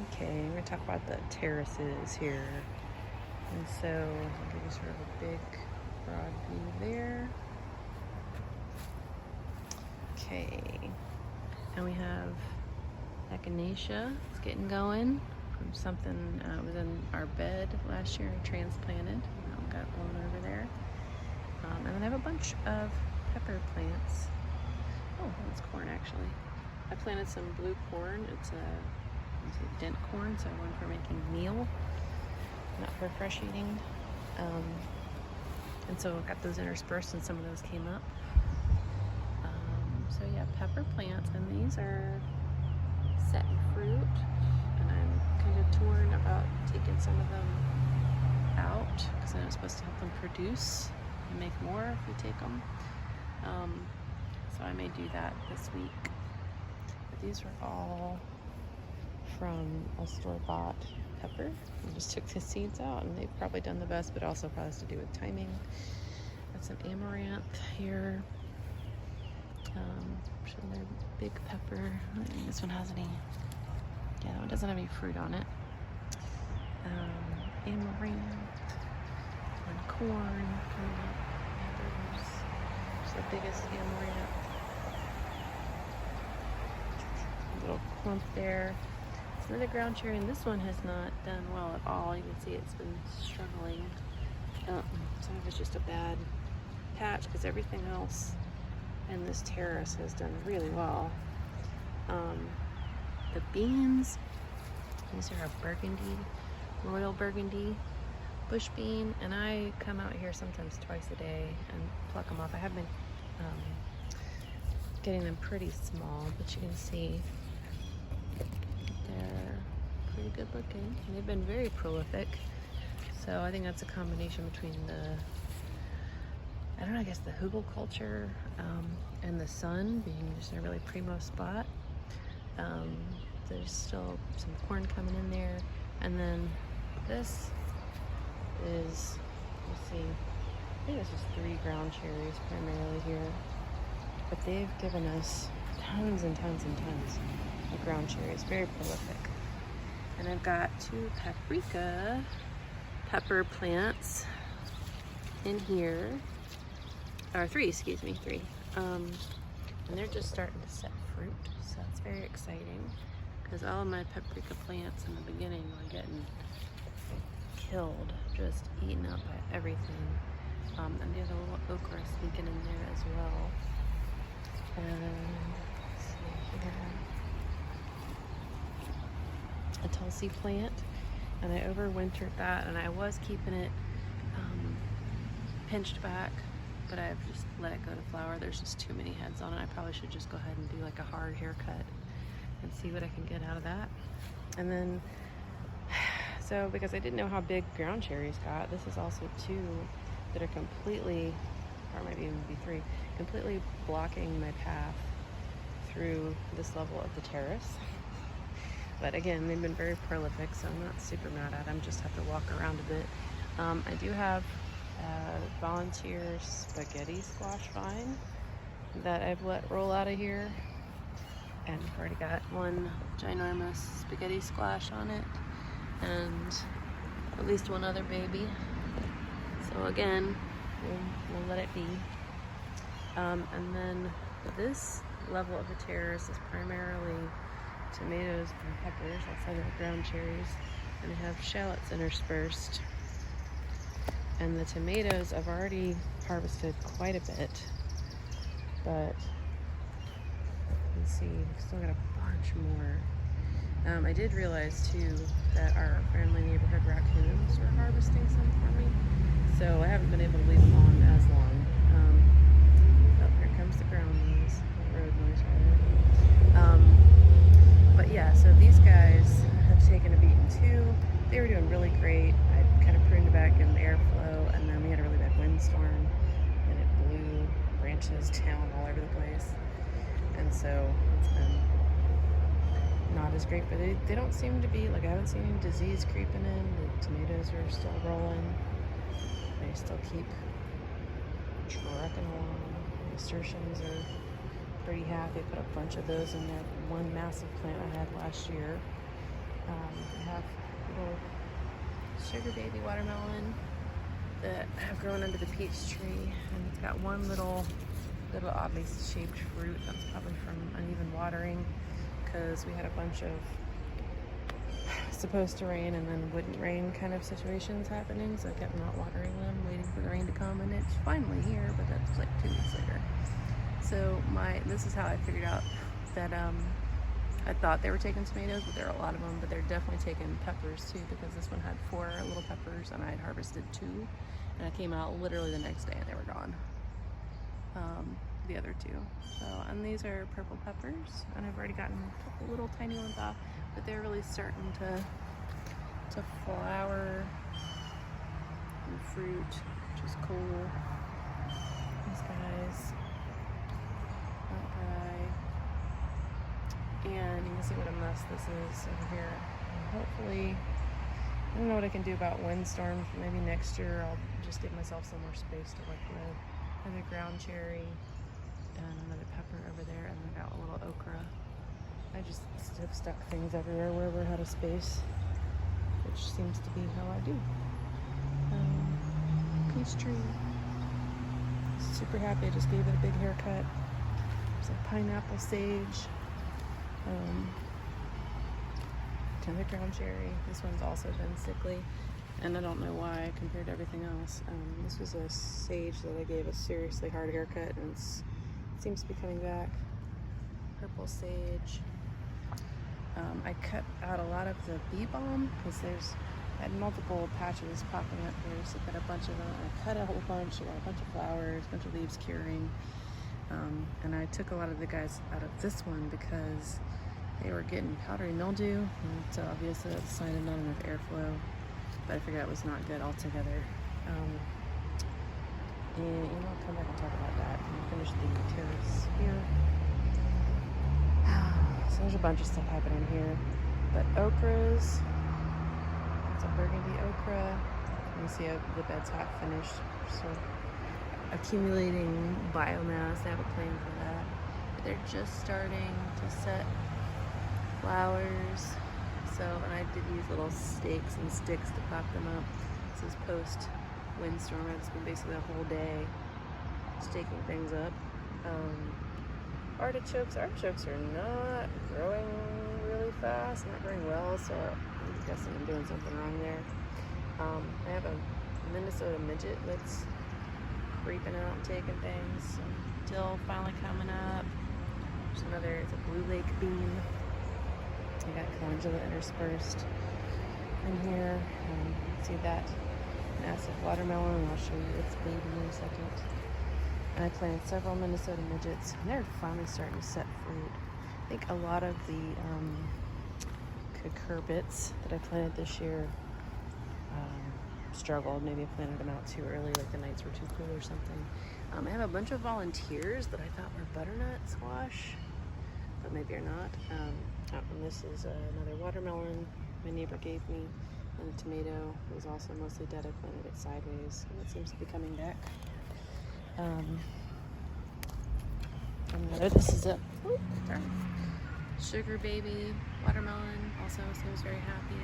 Okay, we're gonna talk about the terraces here. And so I'll give you sort of a big, broad view there. Okay, and we have echinacea. It's getting going from something was in our bed last year and transplanted. Got one over there. And then I have a bunch of pepper plants. Oh, that's corn actually. I planted some blue corn. It's a dent corn, so one for making meal, not for fresh eating. And so I got those interspersed, and some of those came up. So yeah, pepper plants, and these are setting fruit, and I'm kind of torn about taking some of them out because I know it's supposed to help them produce and make more if we take them. So I may do that this week. But these are all from a store-bought pepper. I just took the seeds out, and they've probably done the best, but also probably has to do with timing. Got some amaranth here. Showing their big pepper. I don't think this one has any. Yeah, that one doesn't have any fruit on it. Amaranth and corn. Peppers. It's the biggest amaranth. Little clump there. It's another ground cherry, and this one has not done well at all. You can see it's been struggling. Some of it's just a bad patch because everything else in this terrace has done really well. The beans, these are a burgundy, royal burgundy bush bean, and I come out here sometimes twice a day and pluck them off. I have been getting them pretty small, but you can see they're pretty good looking, and they've been very prolific. So I think that's a combination between I guess the Hugelkultur and the sun being just in a really primo spot. There's still some corn coming in there, and then this is, let's see, I think this is 3 ground cherries primarily here, but they've given us tons and tons and tons of ground cherries, very prolific. And I've got 2 paprika pepper plants in here, or 3, excuse me, 3. And they're just starting to set fruit, so that's very exciting because all of my paprika plants in the beginning were getting killed, just eaten up by everything. And there's a little okra sneaking in there as well. And let's see here, a Tulsi plant, and I overwintered that, and I was keeping it pinched back, but I've just let it go to flower. There's just too many heads on it. I probably should just go ahead and do like a hard haircut and see what I can get out of that. And then, so because I didn't know how big ground cherries got, this is also 2 that are completely, or maybe even be 3, completely blocking my path through this level of the terrace. But again, they've been very prolific, so I'm not super mad at them. Just have to walk around a bit. I do have a volunteer spaghetti squash vine that I've let roll out of here, and I've already got one ginormous spaghetti squash on it, and at least one other baby. So again, we'll let it be. And then this level of the terrace is primarily tomatoes and peppers outside of the ground cherries, and I have shallots interspersed. And the tomatoes I've already harvested quite a bit, but you can see I've still got a bunch more. I did realize too that our friendly neighborhood raccoons were harvesting some for me, so I haven't been able to leave them on as long. Oh, here comes the ground noise, road noise rather. But yeah, so these guys have taken a beating too. They were doing really great. I kind of pruned back in the airflow, and then we had a really bad windstorm, and it blew branches down all over the place. And so it's been not as great, but they don't seem to be, like, I haven't seen any disease creeping in. The tomatoes are still rolling. They still keep trucking along. The nasturtiums are pretty happy. I put a bunch of those in that one massive plant I had last year. I have a little sugar baby watermelon that have grown under the peach tree, and it's got one little oddly shaped fruit. That's probably from uneven watering, because we had a bunch of supposed to rain and then wouldn't rain kind of situations happening, so I kept not watering them, waiting for the rain to come, and it's finally here, but that's like 2 weeks later. So this is how I figured out that I thought they were taking tomatoes, but there are a lot of them, but they're definitely taking peppers too, because this one had 4 little peppers and I had harvested 2, and I came out literally the next day and they were gone. The other 2. So, and these are purple peppers, and I've already gotten a couple little tiny ones off, but they're really starting to flower and fruit, which is cool. These guys not dry, and you can see what a mess this is over here. And hopefully, I don't know what I can do about windstorms, but maybe next year I'll just give myself some more space to work with. Another ground cherry and another pepper over there, and I got a little okra. I just have stuck things everywhere wherever I had a space, which seems to be how I do. Peach tree. Super happy. I just gave it a big haircut. There's a pineapple sage. Another ground cherry. This one's also been sickly, and I don't know why compared to everything else. This was a sage that I gave a seriously hard haircut, and it seems to be coming back. Purple sage. I cut out a lot of the bee balm because I had multiple patches popping up here, so I got a bunch of them. I cut a whole bunch, I got a bunch of flowers, a bunch of leaves curing, and I took a lot of the guys out of this one because they were getting powdery mildew, and it's obvious that it's a sign of not enough airflow, but I figured that was not good altogether. And I'll come back and talk about that and finish the terrace here. So there's a bunch of stuff happening here, but okras, it's a burgundy okra. You can see the bed's half finished, so accumulating biomass. I have a plan for that, but they're just starting to set flowers. So, and I did use little stakes and sticks to pop them up. This is post windstorm. It's been basically a whole day staking things up. Artichokes are not growing really fast, not growing well, so I'm guessing I'm doing something wrong there. I have a Minnesota midget that's creeping out and taking things. Dill finally coming up. There's it's a blue lake bean. I got calendula interspersed in here. See that massive watermelon, and I'll show you its baby in a second. And I planted several Minnesota midgets, and they're finally starting to set fruit. I think a lot of the cucurbits that I planted this year struggled. Maybe I planted them out too early, like the nights were too cool or something. I have a bunch of volunteers that I thought were butternut squash, but maybe are not. And this is another watermelon my neighbor gave me, and a tomato was also mostly dead. I planted it sideways, and it seems to be coming back. This is a sugar baby watermelon, also seems very happy.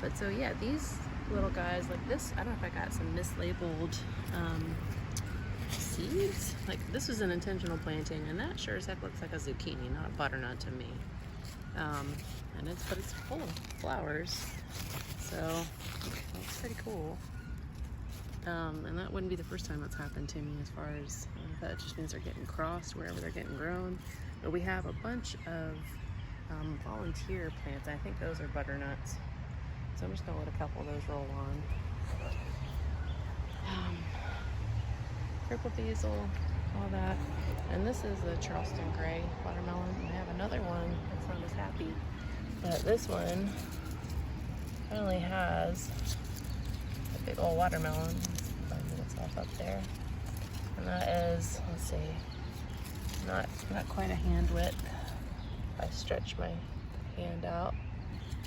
But so yeah, these little guys like this, I don't know if I got some mislabeled seeds. Like this was an intentional planting, and that sure as heck looks like a zucchini, not a butternut to me. And it's full of flowers, so it's pretty cool. And that wouldn't be the first time that's happened to me, as far as that just means they're getting crossed wherever they're getting grown. But we have a bunch of volunteer plants. I think those are butternuts, so I'm just gonna let a couple of those roll on. Purple basil, all that. And this is the Charleston Gray watermelon. I have another one that's not as happy, but this one finally has a big old watermelon. Let's find itself up there. And that is, let's see, not quite a hand width. I stretch my hand out,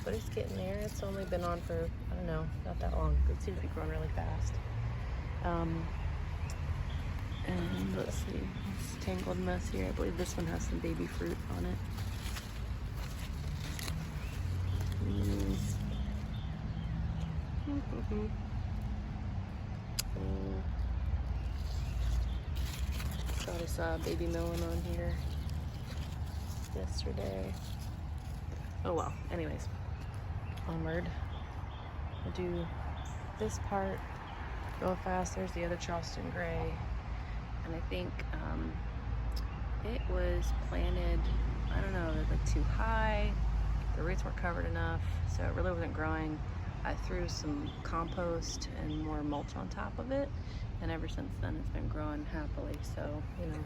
but it's getting there. It's only been on for, I don't know, not that long. It seems to be growing really fast. And let's see, it's tangled mess here. I believe this one has some baby fruit on it. Thought I saw a baby melon on here yesterday. Oh well, anyways, onward. I'll do this part real fast. There's the other Charleston Gray, and I think it was planted, I don't know, like too high. The roots weren't covered enough, so it really wasn't growing. I threw some compost and more mulch on top of it, and ever since then it's been growing happily. So, you know,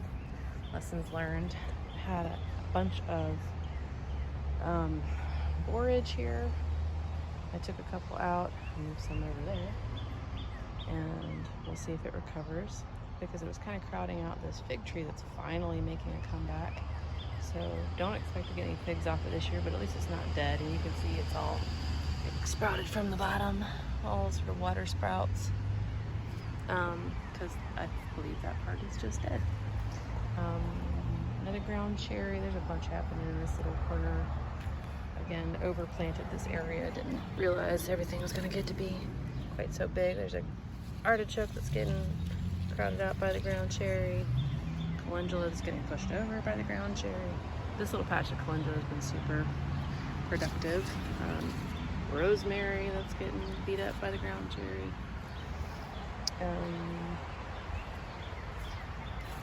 lessons learned. I had a bunch of borage here. I took a couple out, moved some over there, and we'll see if it recovers, because it was kind of crowding out this fig tree that's finally making a comeback. So don't expect to get any figs off it this year, but at least it's not dead, and you can see it's all sprouted from the bottom, all sort of water sprouts, because I believe that part is just dead. Another ground cherry. There's a bunch happening in this little corner. Again, overplanted this area. Didn't realize everything was going to get to be quite so big. There's a artichoke that's getting crowded out by the ground cherry. Calendula that's getting pushed over by the ground cherry. This little patch of calendula has been super productive. Rosemary that's getting beat up by the ground cherry.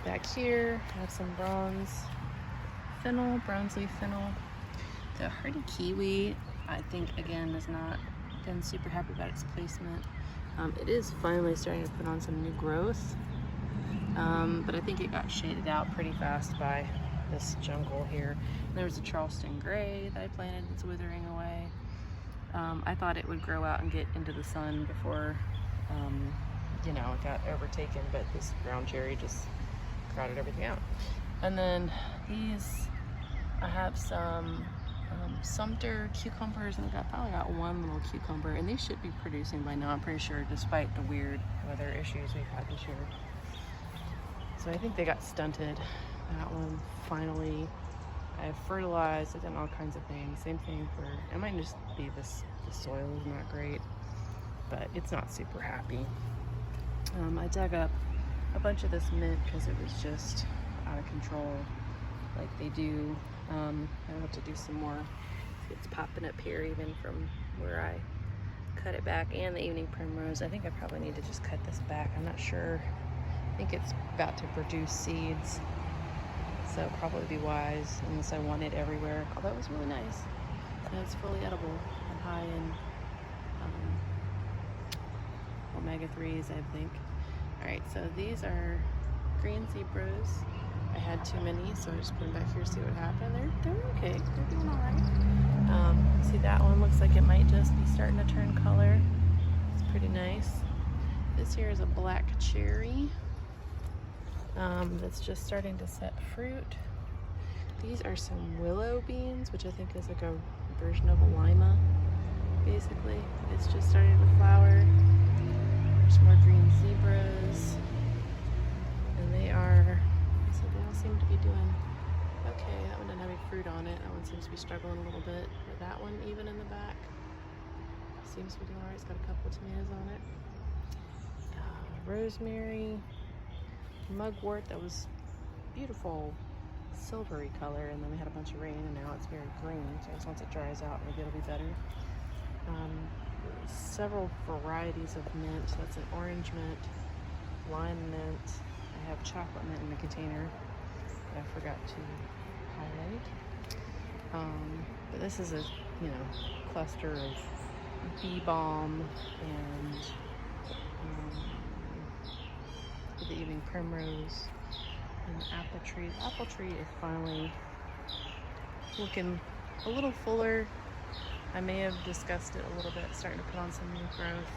Back here, I have some bronze leaf fennel. The hardy kiwi, I think, again, has not been super happy about its placement. It is finally starting to put on some new growth, but I think it got shaded out pretty fast by this jungle here. And there was a Charleston Gray that I planted that's withering away. I thought it would grow out and get into the sun before, you know, it got overtaken, but this ground cherry just crowded everything out. And then these, I have some Sumter cucumbers, and I've probably got one little cucumber, and these should be producing by now, I'm pretty sure, despite the weird weather issues we've had this year. So I think they got stunted. That one finally, I've fertilized, I've done all kinds of things. Same thing for, it might just be this, the soil is not great, but it's not super happy. I dug up a bunch of this mint because it was just out of control, like they do. I'll have to do some more. It's popping up here even from where I cut it back, and the evening primrose. I think I probably need to just cut this back. I'm not sure. I think it's about to produce seeds, so it'll probably be wise unless I want it everywhere. Although it was really nice, and it's fully edible and high in omega-3s, I think. All right, so these are green zebras. I had too many, so I just put them back here to see what happened. They're okay. They're doing all right. See, that one looks like it might just be starting to turn color. It's pretty nice. This here is a black cherry that's just starting to set fruit. These are some willow beans, which I think is like a version of a lima, basically. It's just starting to flower. There's more green zebras, and they all seem to be doing okay. That one doesn't have any fruit on it. That one seems to be struggling a little bit. But that one, even in the back, seems to be doing alright. It's got a couple of tomatoes on it. Rosemary, mugwort that was beautiful silvery color, and then we had a bunch of rain, and now it's very green. So I guess once it dries out, maybe it'll be better. Several varieties of mint. That's an orange mint, lime mint. I have chocolate mint in the container that I forgot to highlight. But this is a, you know, cluster of bee balm and the evening primrose and the apple tree. The apple tree is finally looking a little fuller. I may have discussed it a little bit, starting to put on some new growth.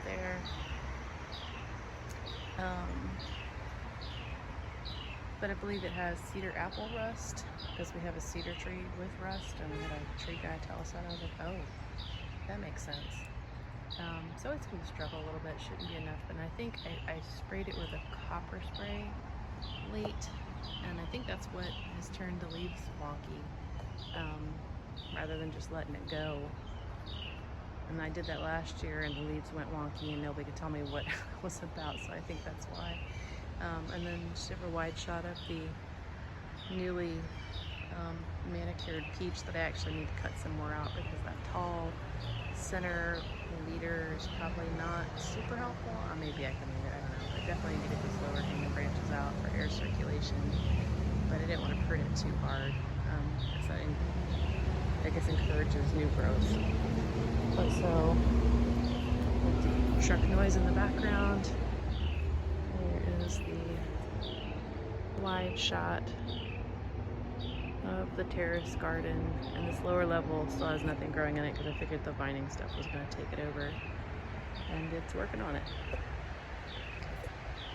There. But I believe it has cedar apple rust, because we have a cedar tree with rust, and we had a tree guy tell us that. I was like, oh, that makes sense. So it's going to struggle a little bit. Shouldn't be enough, but I think I sprayed it with a copper spray late, and I think that's what has turned the leaves wonky. rather than just letting it go. And I did that last year, and the leaves went wonky, and nobody could tell me what it was about, so I think that's why. And then super wide shot of the newly manicured peach that I actually need to cut some more out, because that tall center leader is probably not super helpful. Maybe I can leave it, I don't know. But definitely need to get these lower hanging branches out for air circulation. But I didn't want to prune it too hard, because I guess encourages new growth. But so, sharp noise in the background. There is the wide shot of the terrace garden, and this lower level still has nothing growing in it because I figured the vining stuff was going to take it over, and it's working on it.